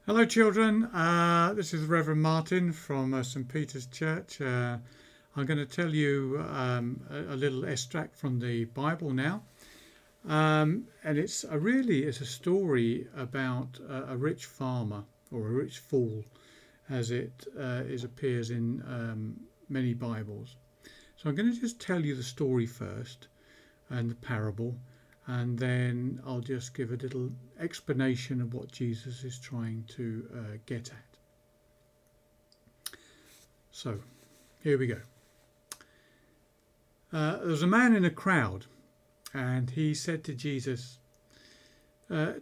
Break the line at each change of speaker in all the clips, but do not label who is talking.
Hello, children. This is Reverend Martin from St. Peter's Church. I'm going to tell you a little extract from the Bible now, and it's a story about a rich farmer or a rich fool, as it appears in many Bibles. So I'm going to just tell you the story first and the parable, and then I'll just give a little explanation of what Jesus is trying to get at. So, here we go. There was a man in a crowd, and he said to Jesus,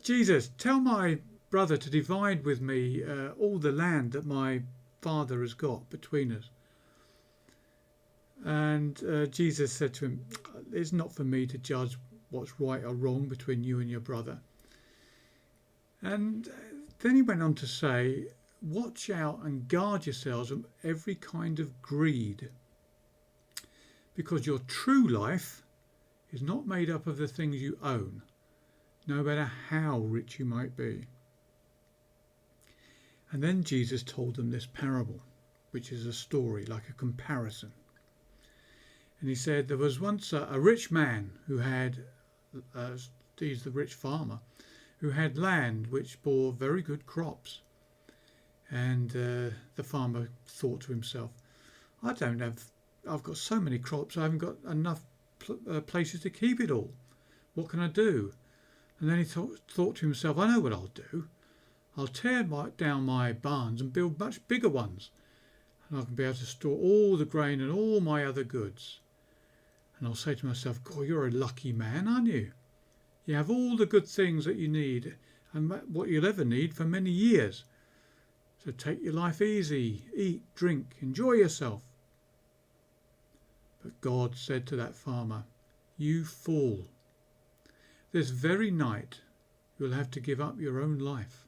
Jesus, tell my brother to divide with me all the land that my father has got between us. And Jesus said to him, it's not for me to judge what's right or wrong between you and your brother. And then he went on to say, watch out and guard yourselves from every kind of greed, because your true life is not made up of the things you own, no matter how rich you might be. And then Jesus told them this parable, which is a story, like a comparison. And he said, there was once a rich man who had, he's the rich farmer, who had land which bore very good crops. And the farmer thought to himself, I've got so many crops, I haven't got enough places to keep it all. What can I do? And then he thought to himself, I know what I'll do. I'll tear down my barns and build much bigger ones. And I can be able to store all the grain and all my other goods. And I'll say to myself, God, you're a lucky man, aren't you? You have all the good things that you need and what you'll ever need for many years. So take your life easy, eat, drink, enjoy yourself. But God said to that farmer, you fool, this very night you'll have to give up your own life.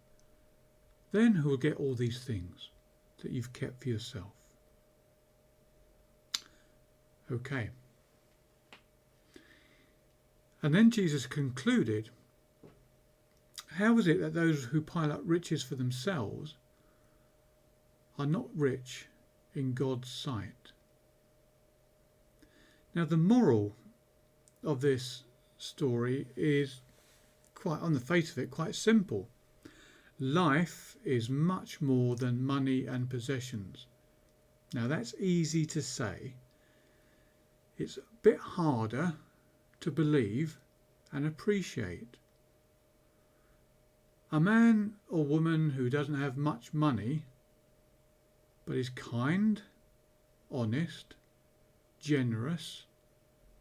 Then who will get all these things that you've kept for yourself? Okay. And then Jesus concluded, how is it that those who pile up riches for themselves are not rich in God's sight? Now, the moral of this story is quite, on the face of it, quite simple. Life is much more than money and possessions. Now, that's easy to say. It's a bit harder to believe and appreciate. A man or woman who doesn't have much money but is kind, honest, generous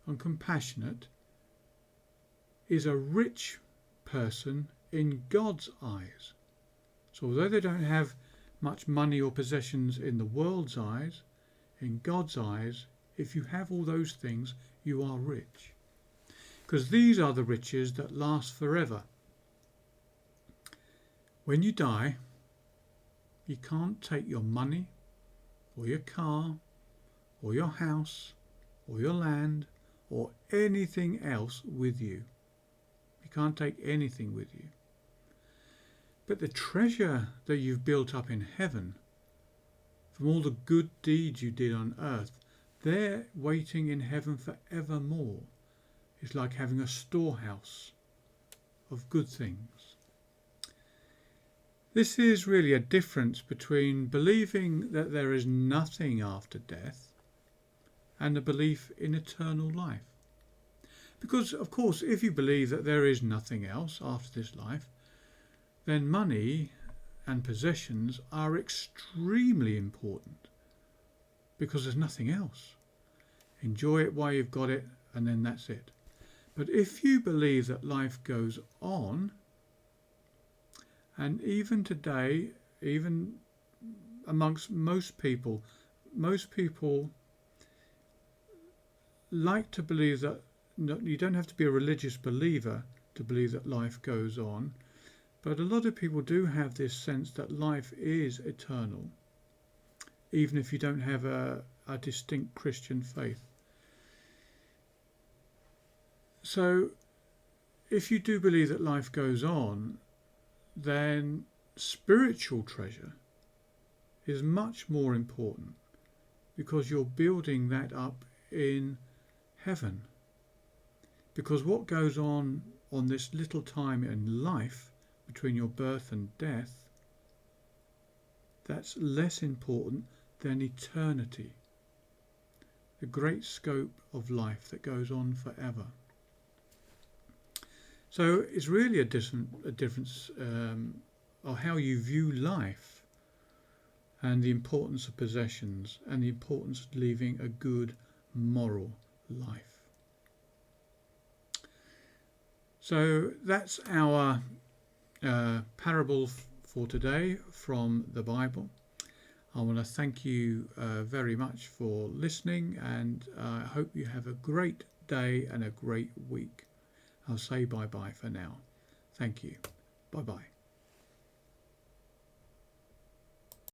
and compassionate is a rich person in God's eyes. So although they don't have much money or possessions in the world's eyes, in God's eyes, if you have all those things, you are rich. Because these are the riches that last forever. When you die, you can't take your money or your car or your house or your land or anything else with you. You can't take anything with you. But the treasure that you've built up in heaven, from all the good deeds you did on earth, they're waiting in heaven forevermore. It's like having a storehouse of good things. This is really a difference between believing that there is nothing after death and a belief in eternal life. Because, of course, if you believe that there is nothing else after this life, then money and possessions are extremely important, because there's nothing else. Enjoy it while you've got it, and then that's it. But if you believe that life goes on, and even today, even amongst most people like to believe that you don't have to be a religious believer to believe that life goes on, but a lot of people do have this sense that life is eternal, even if you don't have a distinct Christian faith. So if you do believe that life goes on, then spiritual treasure is much more important, because you're building that up in heaven. Because what goes on this little time in life between your birth and death, that's less important than eternity, the great scope of life that goes on forever. So it's really a difference of how you view life, and the importance of possessions, and the importance of leaving a good moral life. So that's our parable for today from the Bible. I want to thank you very much for listening, and I hope you have a great day and a great week. I'll say bye-bye for now. Thank you. Bye-bye.